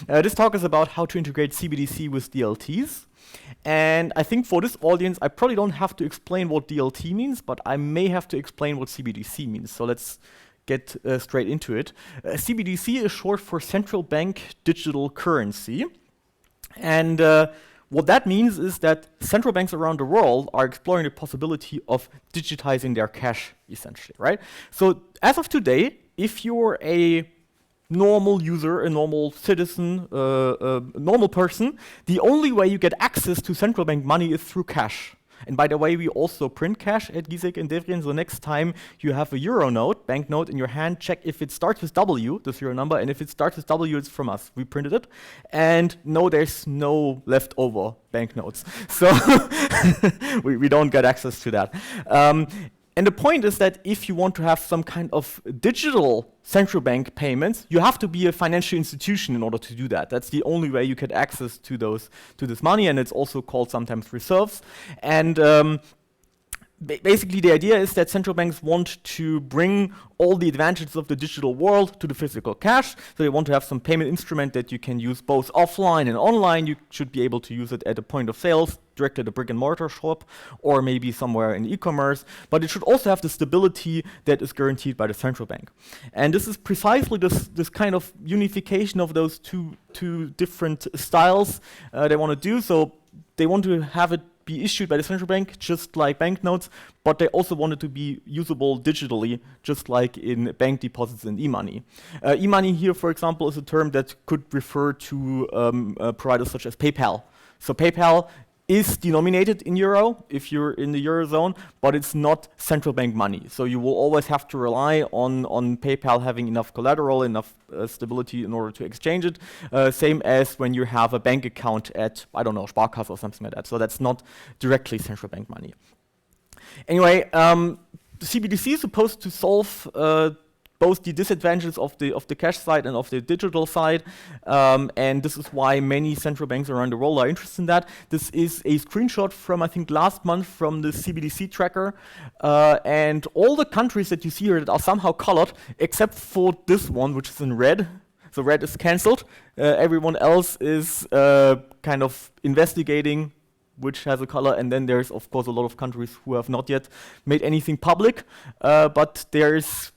This talk is about how to integrate CBDC with DLTs. And I think for this audience, I probably don't have to explain what DLT means, but I may have to explain what CBDC means. So let's get straight into it. CBDC is short for Central Bank Digital Currency. And what that means is that central banks around the world are exploring the possibility of digitizing their cash, essentially, right? So as of today, if you're a normal user, a normal citizen, a normal person, the only way you get access to central bank money is through cash. And by the way, we also print cash at Giesecke and Devrient, so next time you have a euro note, banknote in your hand, check if it starts with W, the serial number, and if it starts with W, it's from us. We printed it. And no, there's no leftover banknotes. So we don't get access to that. And the point is that if you want to have some kind of digital central bank payments, you have to be a financial institution in order to do that. That's the only way you get access to this money, and it's also called sometimes reserves. And basically the idea is that central banks want to bring all the advantages of the digital world to the physical cash. So they want to have some payment instrument that you can use both offline and online. You should be able to use it at a point of sales, direct at a brick and mortar shop, or maybe somewhere in e-commerce. But it should also have the stability that is guaranteed by the central bank. And this is precisely this kind of unification of those two different styles they want to do. So they want to have it be issued by the central bank, just like banknotes, but they also want it to be usable digitally, just like in bank deposits and e-money. E-money here, for example, is a term that could refer to providers such as PayPal. So PayPal is denominated in euro if you're in the eurozone, but it's not central bank money. So you will always have to rely on PayPal having enough collateral, enough stability in order to exchange it. Same as when you have a bank account at, I don't know, Sparkasse or something like that. So that's not directly central bank money. Anyway, the CBDC is supposed to solve both the disadvantages of the cash side and of the digital side, and this is why many central banks around the world are interested in that. This is a screenshot from, I think, last month from the CBDC tracker, and all the countries that you see here that are somehow colored, except for this one, which is in red. So red is cancelled. Everyone else is kind of investigating which has a color, and then there's, of course, a lot of countries who have not yet made anything public, but there's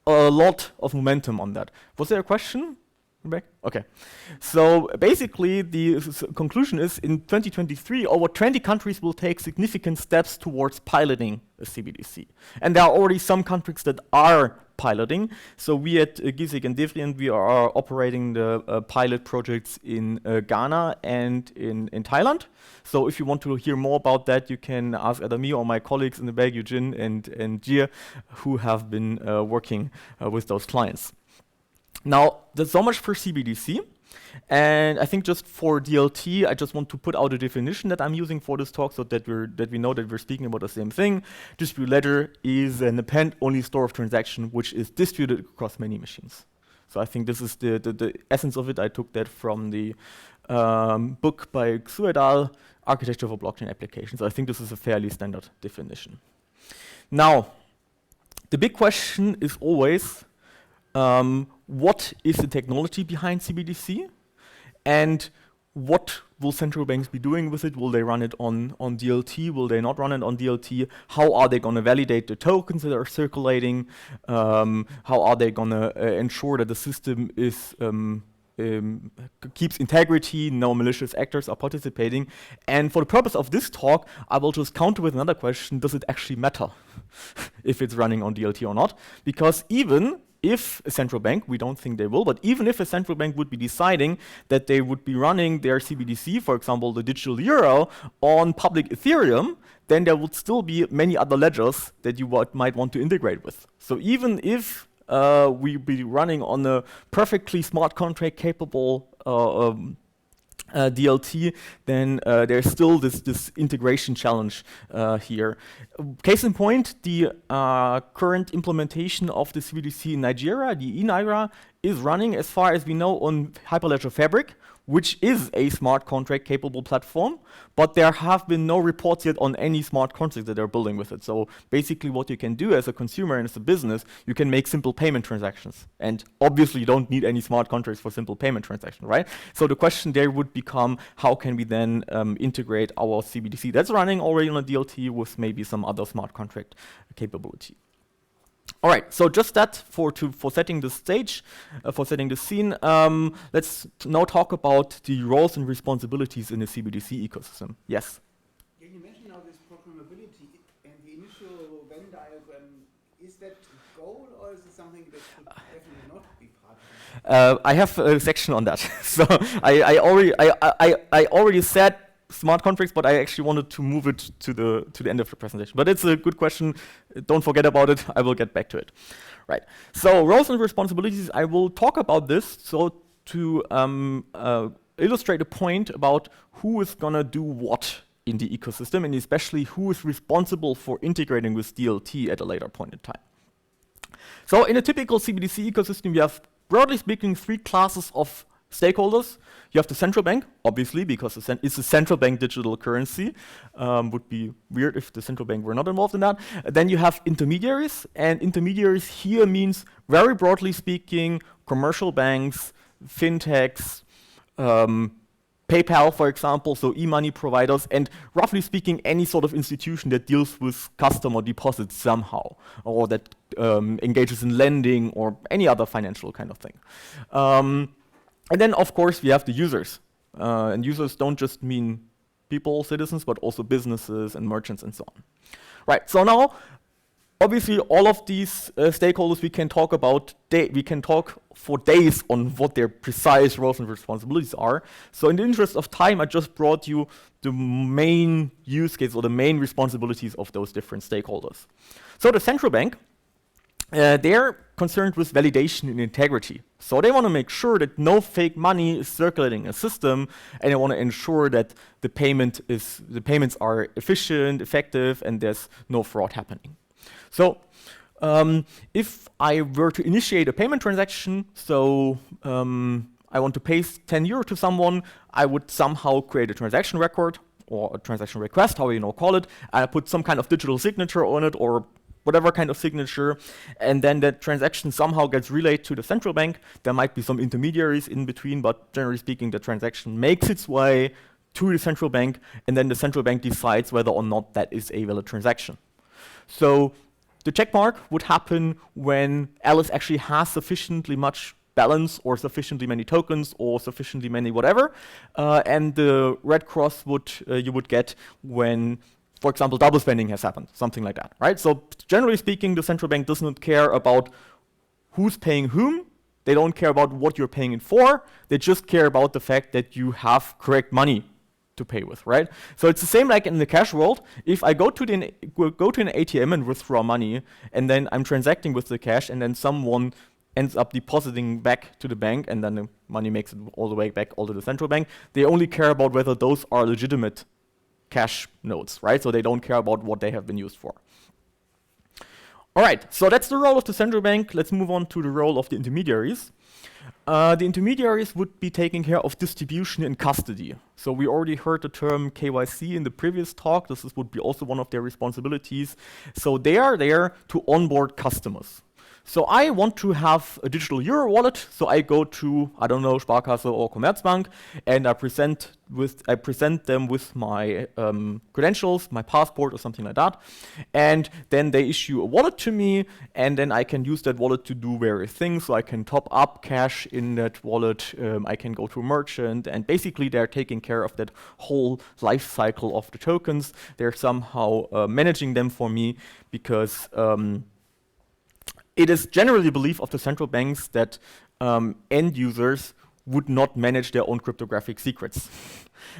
a lot of momentum on that. Was there a question? Back? Okay. So basically, the conclusion is in 2023, over 20 countries will take significant steps towards piloting a CBDC. And there are already some countries that are piloting. So we at Giesecke and Devrient, we are operating the pilot projects in Ghana and in Thailand. So if you want to hear more about that, you can ask either me or my colleagues in the back, Eugene and Jia, who have been working with those clients. Now, that's so much for CBDC. And I think just for DLT, I just want to put out a definition that I'm using for this talk so that we know that we're speaking about the same thing. Distributed ledger is an append-only store of transaction which is distributed across many machines. So I think this is the essence of it. I took that from the book by Xu et al., Architecture for Blockchain Applications. So I think this is a fairly standard definition. Now, the big question is always, what is the technology behind CBDC, and what will central banks be doing with it? Will they run it on DLT? Will they not run it on DLT? How are they going to validate the tokens that are circulating? How are they going to ensure that the system is keeps integrity, no malicious actors are participating? And for the purpose of this talk, I will just counter with another question: does it actually matter if it's running on DLT or not? Because even if a central bank, we don't think they will, but even if a central bank would be deciding that they would be running their CBDC, for example, the digital euro, on public Ethereum, then there would still be many other ledgers that you might want to integrate with. So even if we be running on a perfectly smart contract capable DLT, then there's still this integration challenge here. Case in point, the current implementation of the CBDC in Nigeria, the e-Naira, is running, as far as we know, on Hyperledger Fabric, which is a smart contract capable platform, but there have been no reports yet on any smart contracts that they're building with it. So basically what you can do as a consumer and as a business, you can make simple payment transactions. And obviously you don't need any smart contracts for simple payment transactions, right? So the question there would become, how can we then integrate our CBDC that's running already on a DLT with maybe some other smart contract capability? All right, so just that for setting the stage, for setting the scene. Let's now talk about the roles and responsibilities in the CBDC ecosystem. Yes? Yeah, you mentioned now this programmability and the initial Venn diagram. Is that a goal, or is it something that should definitely not be part of it? I have a section on that. So I already said smart contracts, but I actually wanted to move it to the end of the presentation. But it's a good question. Don't forget about it. I will get back to it. Right. So roles and responsibilities. I will talk about this so to illustrate a point about who is gonna do what in the ecosystem, and especially who is responsible for integrating with DLT at a later point in time. So in a typical CBDC ecosystem, you have, broadly speaking, 3 classes of stakeholders. You have the central bank, obviously, because it's a central bank digital currency. Would be weird if the central bank were not involved in that. Then you have intermediaries, and intermediaries here means, very broadly speaking, commercial banks, fintechs, PayPal, for example, so e-money providers, and roughly speaking, any sort of institution that deals with customer deposits somehow, or that engages in lending or any other financial kind of thing. And then, of course, we have the users. And users don't just mean people, citizens, but also businesses and merchants and so on. Right, so now, obviously, all of these stakeholders we can talk about, we can talk for days on what their precise roles and responsibilities are. So in the interest of time, I just brought you the main use case or the main responsibilities of those different stakeholders. So the central bank, they're concerned with validation and integrity. So they want to make sure that no fake money is circulating in a system, and they want to ensure that the payments are efficient, effective, and there's no fraud happening. So if I were to initiate a payment transaction, so I want to pay 10 euro to someone, I would somehow create a transaction record or a transaction request, however you call it, and I put some kind of digital signature on it or whatever kind of signature, and then that transaction somehow gets relayed to the central bank. There might be some intermediaries in between, but generally speaking, the transaction makes its way to the central bank, and then the central bank decides whether or not that is a valid transaction. So the check mark would happen when Alice actually has sufficiently much balance or sufficiently many tokens or sufficiently many whatever, and the red cross you would get when, for example, double spending has happened, something like that, right? So generally speaking, the central bank does not care about who's paying whom. They don't care about what you're paying it for. They just care about the fact that you have correct money to pay with, right? So it's the same like in the cash world. If I go to an ATM and withdraw money, and then I'm transacting with the cash, and then someone ends up depositing back to the bank, and then the money makes it all the way back all to the central bank, they only care about whether those are legitimate cash notes, right? So they don't care about what they have been used for. All right, so that's the role of the central bank. Let's move on to the role of the intermediaries. The intermediaries would be taking care of distribution and custody. So we already heard the term KYC in the previous talk. This would be also one of their responsibilities. So they are there to onboard customers. So I want to have a digital euro wallet, so I go to, I don't know, Sparkasse or Commerzbank, and I present them with my credentials, my passport or something like that, and then they issue a wallet to me, and then I can use that wallet to do various things. So I can top up cash in that wallet, I can go to a merchant, and basically they're taking care of that whole life cycle of the tokens. They're somehow managing them for me, because it is generally the belief of the central banks that end users would not manage their own cryptographic secrets.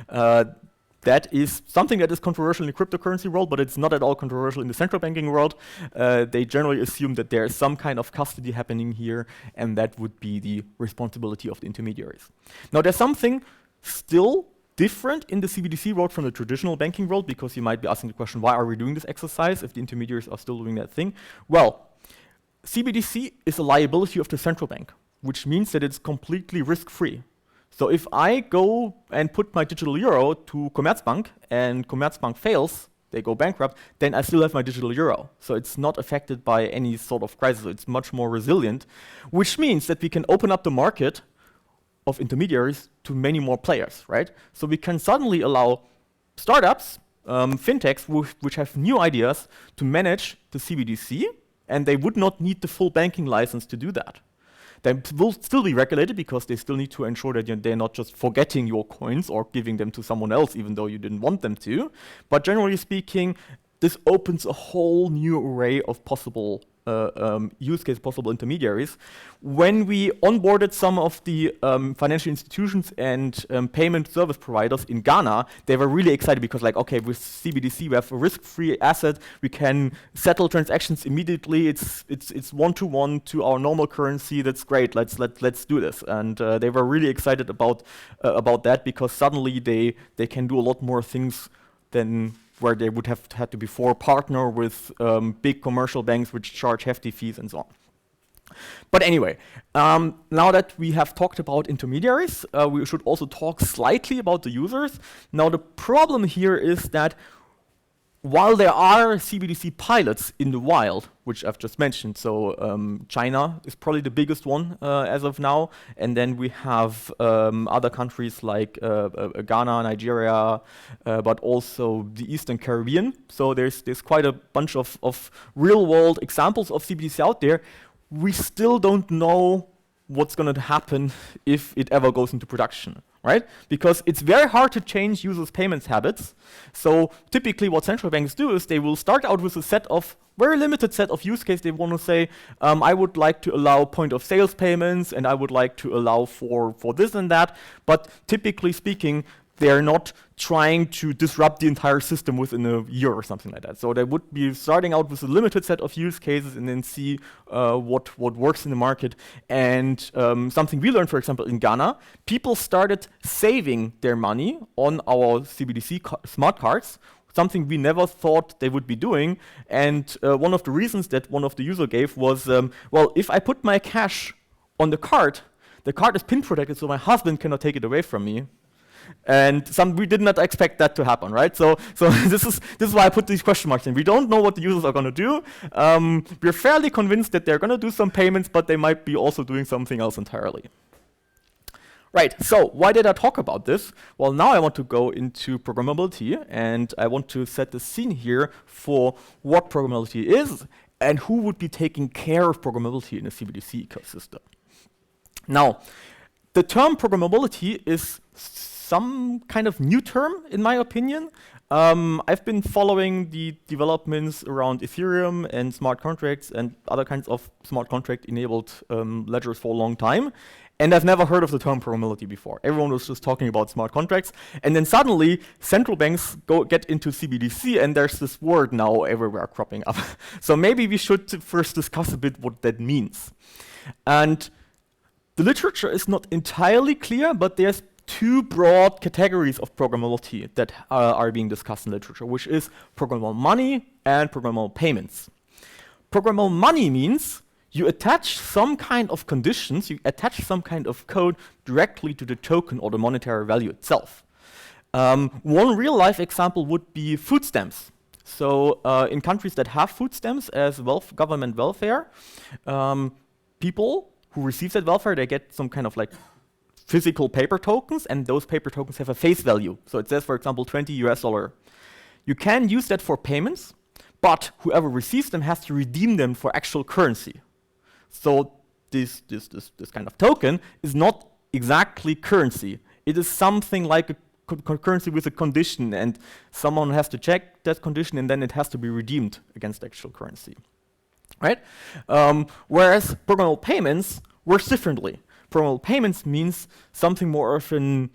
That is something that is controversial in the cryptocurrency world, but it's not at all controversial in the central banking world. They generally assume that there is some kind of custody happening here, and that would be the responsibility of the intermediaries. Now, there's something still different in the CBDC world from the traditional banking world, because you might be asking the question, why are we doing this exercise if the intermediaries are still doing that thing? Well, CBDC is a liability of the central bank. which means that it's completely risk-free. So if I go and put my digital euro to Commerzbank and Commerzbank fails, they go bankrupt, then I still have my digital euro. So it's not affected by any sort of crisis. It's much more resilient, which means that we can open up the market of intermediaries to many more players, right? So we can suddenly allow startups, fintechs which have new ideas to manage the CBDC, and they would not need the full banking license to do that. They will still be regulated because they still need to ensure that they're not just forgetting your coins or giving them to someone else even though you didn't want them to. But generally speaking, this opens a whole new array of possible use case, possible intermediaries. When we onboarded some of the financial institutions and payment service providers in Ghana, they were really excited because, like, okay, with CBDC we have a risk-free asset. We can settle transactions immediately. It's one-to-one to our normal currency. That's great. Let's do this. And they were really excited about that because suddenly they can do a lot more things than where they would have had to before partner with big commercial banks which charge hefty fees and so on. But anyway, now that we have talked about intermediaries, we should also talk slightly about the users. Now the problem here is that while there are CBDC pilots in the wild, which I've just mentioned, so China is probably the biggest one as of now, and then we have other countries like Ghana, Nigeria, but also the Eastern Caribbean. So there's quite a bunch of real-world examples of CBDC out there. We still don't know what's going to happen if it ever goes into production, right? Because it's very hard to change users' payments habits. So typically what central banks do is they will start out with a very limited set of use cases. They want to say, I would like to allow point of sales payments and I would like to allow for this and that. But typically speaking, they're not trying to disrupt the entire system within a year or something like that. So they would be starting out with a limited set of use cases and then see what works in the market. And something we learned, for example, in Ghana, people started saving their money on our CBDC smart cards, something we never thought they would be doing. And one of the reasons that one of the user gave was, well, if I put my cash on the card is PIN protected, so my husband cannot take it away from me. And we did not expect that to happen, right? So this is why I put these question marks in. We don't know what the users are going to do. We're fairly convinced that they're going to do some payments, but they might be also doing something else entirely. Right, so why did I talk about this? Well, now I want to go into programmability, and I want to set the scene here for what programmability is and who would be taking care of programmability in a CBDC ecosystem. Now, the term programmability is some kind of new term, in my opinion. I've been following the developments around Ethereum and smart contracts and other kinds of smart contract-enabled ledgers for a long time, and I've never heard of the term programmability before. Everyone was just talking about smart contracts, and then suddenly central banks get into CBDC, and there's this word now everywhere cropping up. So maybe we should first discuss a bit what that means. And the literature is not entirely clear, but there's two broad categories of programmability that are being discussed in literature, which is programmable money and programmable payments. Programmable money means you attach some kind of conditions, you attach some kind of code directly to the token or the monetary value itself. One real-life example would be food stamps. So in countries that have food stamps as government welfare, people who receive that welfare, they get some kind of like physical paper tokens, and those paper tokens have a face value. So it says, for example, $20 US. You can use that for payments, but whoever receives them has to redeem them for actual currency. So this kind of token is not exactly currency. It is something like a currency with a condition, and someone has to check that condition, and then it has to be redeemed against actual currency. Right? Whereas programmable payments works differently. Programmable payments means something more of a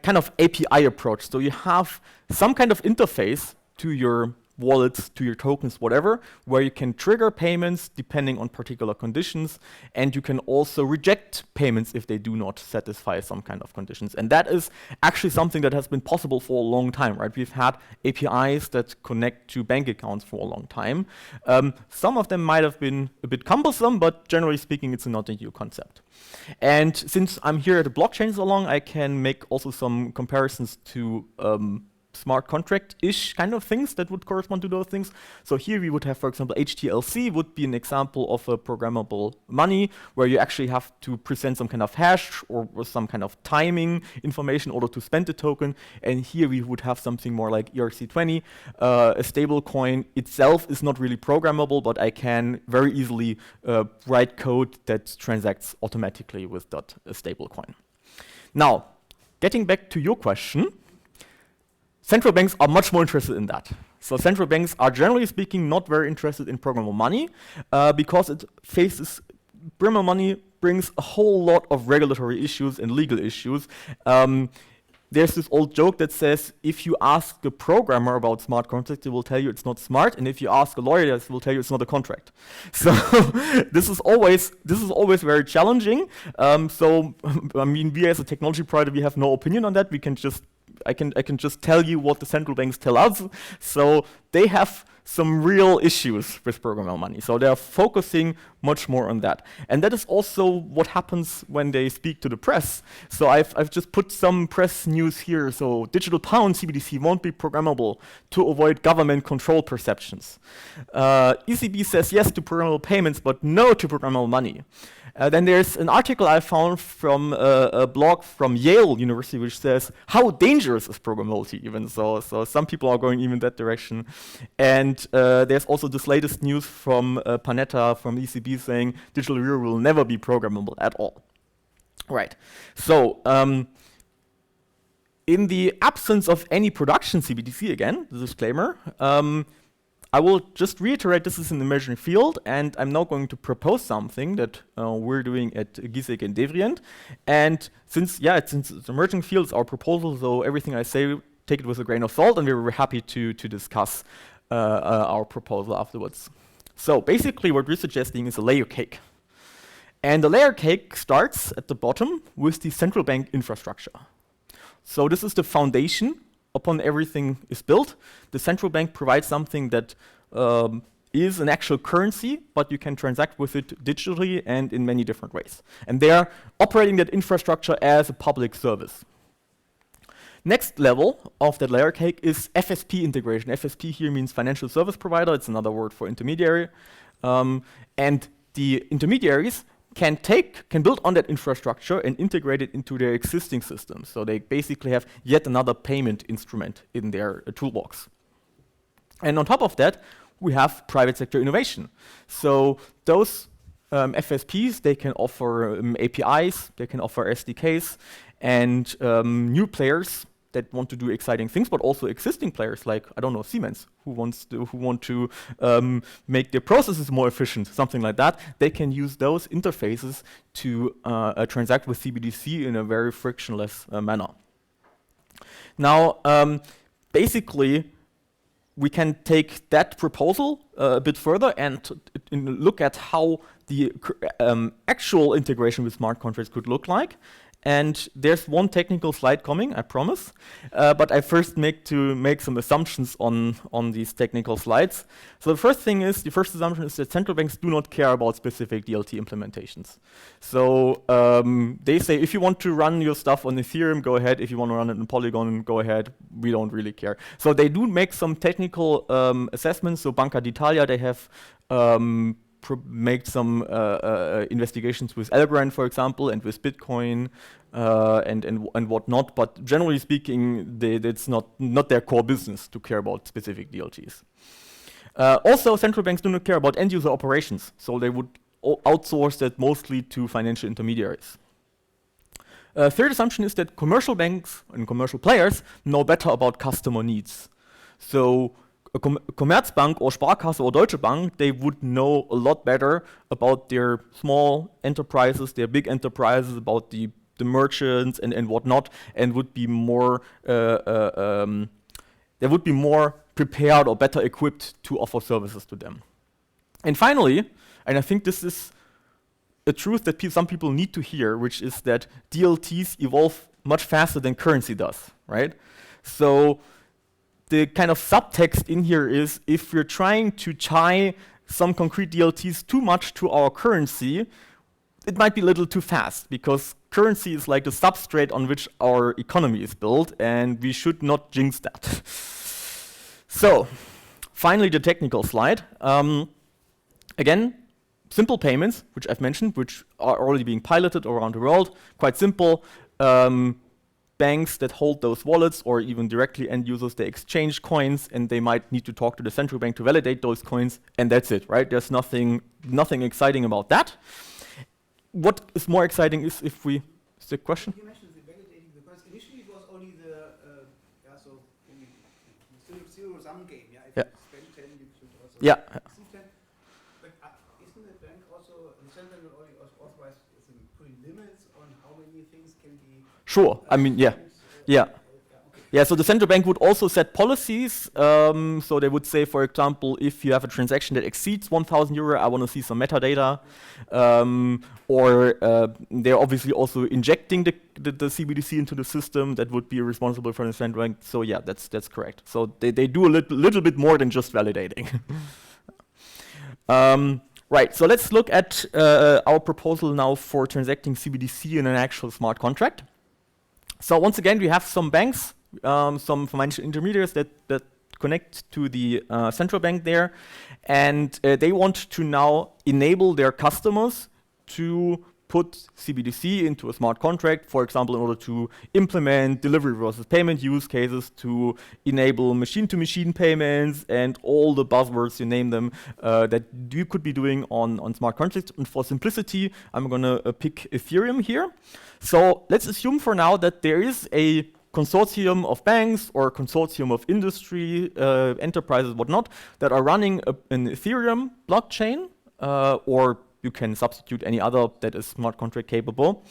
kind of API approach. So you have some kind of interface to your wallets to your tokens, whatever, where you can trigger payments depending on particular conditions, and you can also reject payments if they do not satisfy some kind of conditions. And that is actually something that has been possible for a long time, right? We've had APIs that connect to bank accounts for a long time. Some of them might have been a bit cumbersome, but generally speaking, it's not a new concept. And since I'm here at the blockchain so long, I can make also some comparisons to smart contract-ish kind of things that would correspond to those things. So here we would have, for example, HTLC would be an example of a programmable money where you actually have to present some kind of hash or some kind of timing information in order to spend the token. And here we would have something more like ERC20. A stable coin itself is not really programmable, but I can very easily write code that transacts automatically with that stable coin. Now, getting back to your question, central banks are much more interested in that. So central banks are generally speaking not very interested in programmable money because it faces, programmable money brings a whole lot of regulatory issues and legal issues. There's this old joke that says if you ask a programmer about smart contracts, they will tell you it's not smart, and if you ask a lawyer, they will tell you it's not a contract. So this is always very challenging. So I mean, we as a technology provider, we have no opinion on that. We can just I can just tell you what the central banks tell us. So they have some real issues with programmable money. So they are focusing much more on that. And that is also what happens when they speak to the press. So I've just put some press news here. So digital pound CBDC won't be programmable to avoid government control perceptions. ECB says yes to programmable payments, but no to programmable money. Then there's an article I found from a blog from Yale University which says, how dangerous is programmability even? So some people are going even that direction. And there's also this latest news from Panetta from ECB saying digital euro will never be programmable at all. Right. So in the absence of any production CBDC, again, the disclaimer, I will just reiterate this is an emerging field, and I'm now going to propose something that we're doing at Gisek and Devrient. And since it's an emerging field, it's our proposal, so everything I say, take it with a grain of salt, and we're happy to discuss our proposal afterwards. So basically what we're suggesting is a layer cake. And the layer cake starts at the bottom with the central bank infrastructure. So this is the foundation upon everything is built. The central bank provides something that is an actual currency, but you can transact with it digitally and in many different ways. And they are operating that infrastructure as a public service. Next level of that layer cake is FSP integration. FSP here means financial service provider. It's another word for intermediary. And the intermediaries can build on that infrastructure and integrate it into their existing systems. So they basically have yet another payment instrument in their toolbox. And on top of that, we have private sector innovation. So those FSPs, they can offer APIs, they can offer SDKs, and new players that want to do exciting things, but also existing players like, I don't know, Siemens, who want to make their processes more efficient, something like that. They can use those interfaces to transact with CBDC in a very frictionless manner. Now, basically, we can take that proposal a bit further and look at how the actual integration with smart contracts could look like. And there's one technical slide coming, I promise. But I first make some assumptions on these technical slides. So the first assumption is that central banks do not care about specific DLT implementations. So they say, if you want to run your stuff on Ethereum, go ahead. If you want to run it in Polygon, go ahead. We don't really care. So they do make some technical assessments. So Banca d'Italia, they have make some investigations with Algorand, for example, and with Bitcoin and whatnot. But generally speaking, it's not their core business to care about specific DLTs. Also, central banks do not care about end-user operations, so they would outsource that mostly to financial intermediaries. Third assumption is that commercial banks and commercial players know better about customer needs. So a Commerzbank or Sparkasse or Deutsche Bank, they would know a lot better about their small enterprises, their big enterprises, about the merchants and whatnot, and would be more there would be more prepared or better equipped to offer services to them. And finally, and I think this is a truth that some people need to hear, which is that DLTs evolve much faster than currency does, right? So the kind of subtext in here is if we're trying to tie some concrete DLTs too much to our currency, it might be a little too fast, because currency is like the substrate on which our economy is built, and we should not jinx that. So, finally the technical slide. Again, simple payments, which I've mentioned, which are already being piloted around the world, quite simple. Banks that hold those wallets, or even directly end users, they exchange coins, and they might need to talk to the central bank to validate those coins, and that's it, right? There's nothing exciting about that. What is more exciting is if we, is the question? You mentioned the validating, because initially it was only the zero-sum game. Yeah, if you spend 10, you should also receive 10. But isn't the bank also, the central bank only authorized putting limits on how many things can be? Sure. I mean, yeah, so the central bank would also set policies. So they would say, for example, if you have a transaction that exceeds 1,000 euro, I want to see some metadata. Or they're obviously also injecting the CBDC into the system that would be responsible for the central bank. So yeah, that's correct. So they do a little bit more than just validating. Right, so let's look at our proposal now for transacting CBDC in an actual smart contract. So once again, we have some banks, some financial intermediaries that connect to the central bank there, and they want to now enable their customers to put CBDC into a smart contract, for example, in order to implement delivery versus payment use cases, to enable machine-to-machine payments, and all the buzzwords, you name them, that you could be doing on smart contracts. And for simplicity, I'm going to pick Ethereum here. So let's assume for now that there is a consortium of banks or a consortium of industry, enterprises, whatnot, that are running an Ethereum blockchain, or you can substitute any other that is smart contract capable.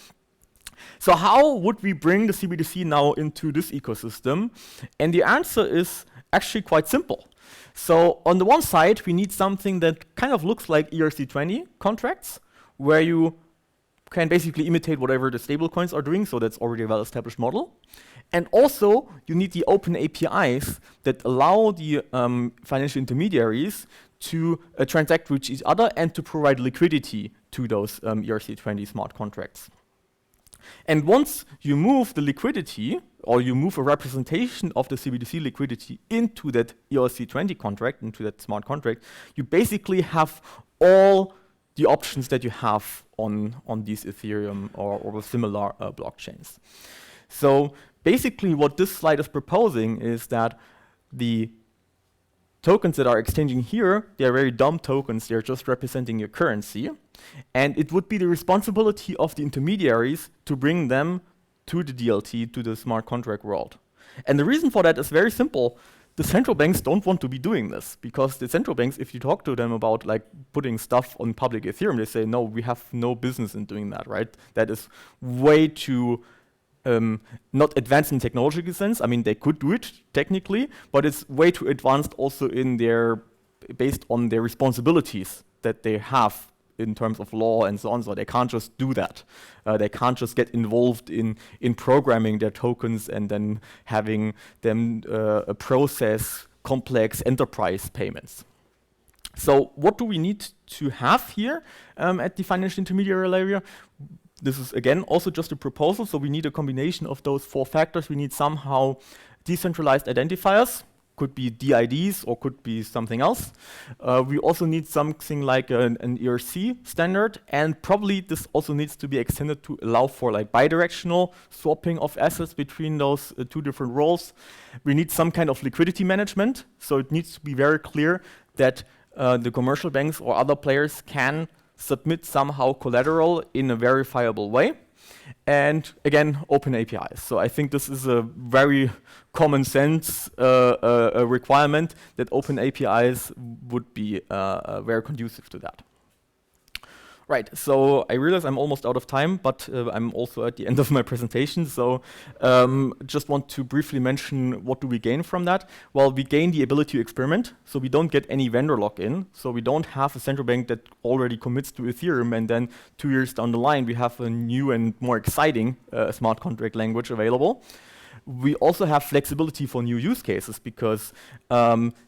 So how would we bring the CBDC now into this ecosystem? And the answer is actually quite simple. So on the one side, we need something that kind of looks like ERC20 contracts, where you can basically imitate whatever the stablecoins are doing, so that's already a well-established model. And also, you need the open APIs that allow the financial intermediaries to transact with each other and to provide liquidity to those ERC20 smart contracts. And once you move the liquidity, or you move a representation of the CBDC liquidity into that ERC20 contract, into that smart contract, you basically have all the options that you have on these Ethereum or similar blockchains. So basically what this slide is proposing is that the tokens that are exchanging here, they are very dumb tokens, they're just representing your currency. And it would be the responsibility of the intermediaries to bring them to the DLT, to the smart contract world. And the reason for that is very simple. The central banks don't want to be doing this, because the central banks, if you talk to them about like putting stuff on public Ethereum, they say, no, we have no business in doing that, right? That is way too not advanced in technological sense. I mean, they could do it technically, but it's way too advanced also in based on their responsibilities that they have in terms of law and so on. So they can't just do that. They can't just get involved in programming their tokens and then having them process complex enterprise payments. So what do we need to have here at the financial intermediary layer? This is, again, also just a proposal, so we need a combination of those 4 factors. We need somehow decentralized identifiers, could be DIDs or could be something else. We also need something like an ERC standard, and probably this also needs to be extended to allow for like bidirectional swapping of assets between those 2 different roles. We need some kind of liquidity management, so it needs to be very clear that the commercial banks or other players can submit somehow collateral in a verifiable way. And again, open APIs. So I think this is a very common sense requirement that open APIs would be very conducive to that. Right, so I realize I'm almost out of time, but I'm also at the end of my presentation, so just want to briefly mention what do we gain from that. Well, we gain the ability to experiment, so we don't get any vendor lock-in, so we don't have a central bank that already commits to Ethereum and then 2 years down the line we have a new and more exciting smart contract language available. We also have flexibility for new use cases because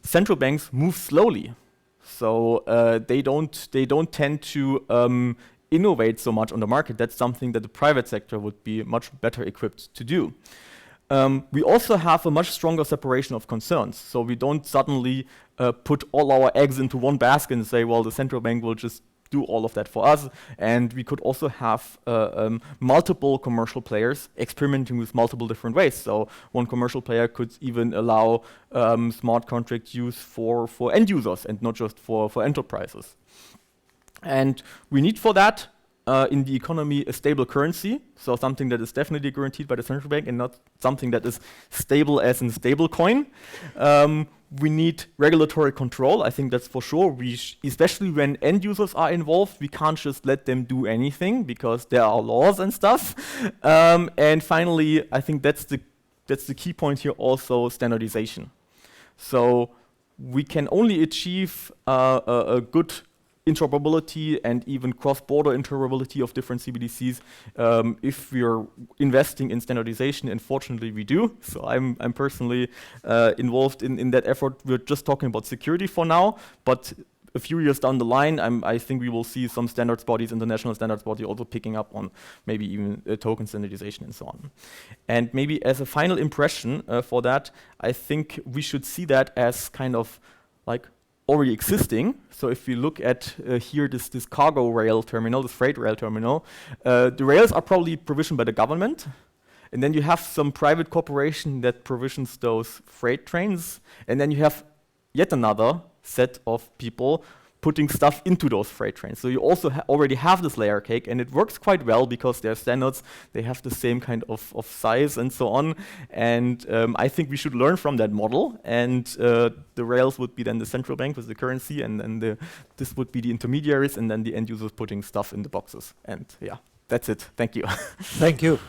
central banks move slowly. So they don't tend to innovate so much on the market. That's something that the private sector would be much better equipped to do. We also have a much stronger separation of concerns. So we don't suddenly put all our eggs into one basket and say, well, the central bank will just do all of that for us. And we could also have multiple commercial players experimenting with multiple different ways. So one commercial player could even allow smart contract use for end users and not just for enterprises. And we need for that in the economy a stable currency, so something that is definitely guaranteed by the central bank and not something that is stable as in stable coin. We need regulatory control, I think that's for sure. Especially when end users are involved, we can't just let them do anything because there are laws and stuff. And finally, I think that's the key point here also, standardization. So we can only achieve a good interoperability and even cross-border interoperability of different CBDCs if we're investing in standardization, and fortunately we do. So I'm personally involved in that effort. We're just talking about security for now, but a few years down the line, I think we will see some standards bodies, international standards body also picking up on maybe even token standardization and so on. And maybe as a final impression for that, I think we should see that as kind of like already existing. So if we look at here this cargo rail terminal, this freight rail terminal, the rails are probably provisioned by the government. And then you have some private corporation that provisions those freight trains. And then you have yet another set of people putting stuff into those freight trains. So you also already have this layer cake, and it works quite well because they're standards, they have the same kind of size and so on. And I think we should learn from that model. And the rails would be then the central bank with the currency, and then this would be the intermediaries, and then the end users putting stuff in the boxes. And yeah, that's it. Thank you. Thank you.